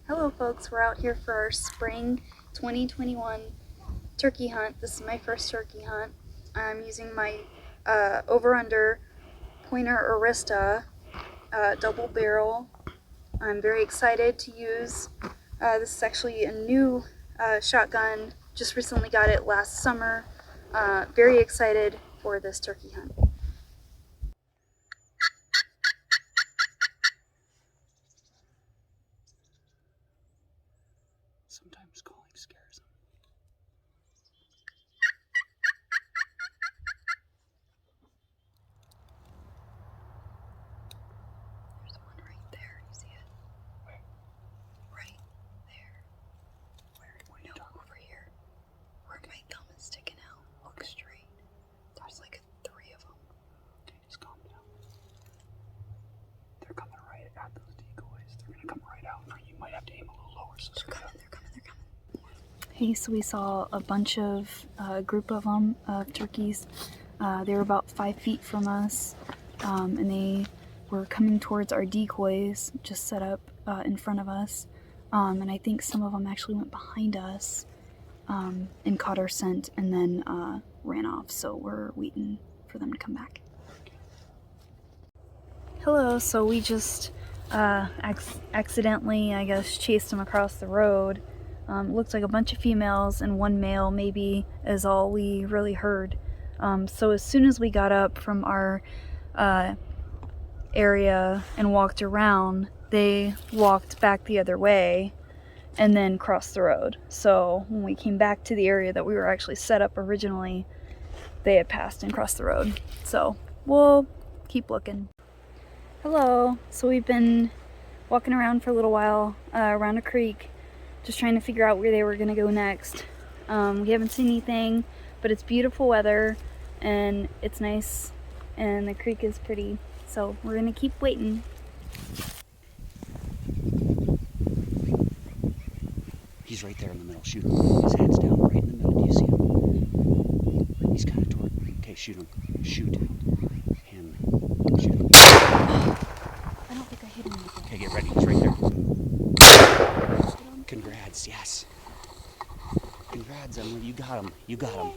Hello folks, we're out here for our spring 2021 turkey hunt. This is my first turkey hunt. I'm using my over-under Pointer Arista double barrel. I'm very excited to use. This is actually a new shotgun. Just recently got it last summer. Very excited for this turkey hunt. Sometimes calling scares them. There's one right there. You see it? Where? Right there. Where? No, over here. Where my thumb is sticking out. Look straight. There's like 3 of them. Okay, just calm down. They're coming right at those decoys. They're gonna come right out. You might have to aim a little lower. So They're coming. Hey, so we saw a bunch of group of them, turkeys. They were about 5 feet from us, and they were coming towards our decoys, just set up in front of us. And I think some of them actually went behind us and caught our scent and then ran off. So we're waiting for them to come back. Hello, so we just accidentally, I guess, chased them across the road. Looked like a bunch of females and 1 male maybe is all we really heard. So as soon as we got up from our area and walked around, they walked back the other way and then crossed the road. So when we came back to the area that we were actually set up originally, they had passed and crossed the road. So we'll keep looking. Hello, so we've been walking around for a little while around a creek, just trying to figure out where they were going to go next. We haven't seen anything, but it's beautiful weather and it's nice and the creek is pretty, so we're going to keep waiting. he's right there in the middle. Shoot him. His head's down right in the middle. Do you see him? He's kind of toward. Okay, shoot him. Shoot him. Shoot him. I don't think I hit him. Okay, get ready. He's right there. Congrats, yes. Congrats, Emily. You got him. You got him.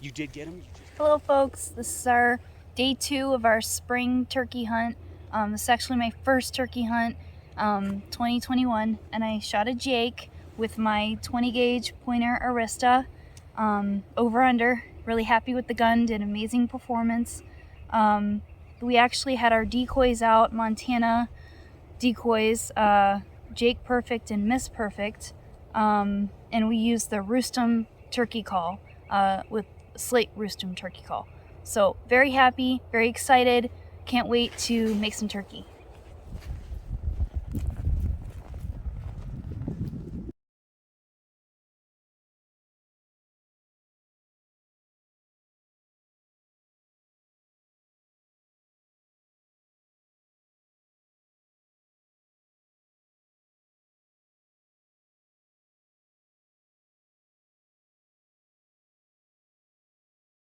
You did get him? Hello folks, this is our day 2 of our spring turkey hunt. This is actually my first turkey hunt, 2021, and I shot a Jake with my 20 gauge Pointer Arista, over under. Really happy with the gun, did amazing performance. We actually had our decoys out, Montana decoys, Jake Perfect and Miss Perfect, and we used the Roostum turkey call with slate Roostum turkey call. So very happy, very excited, can't wait to make some turkey.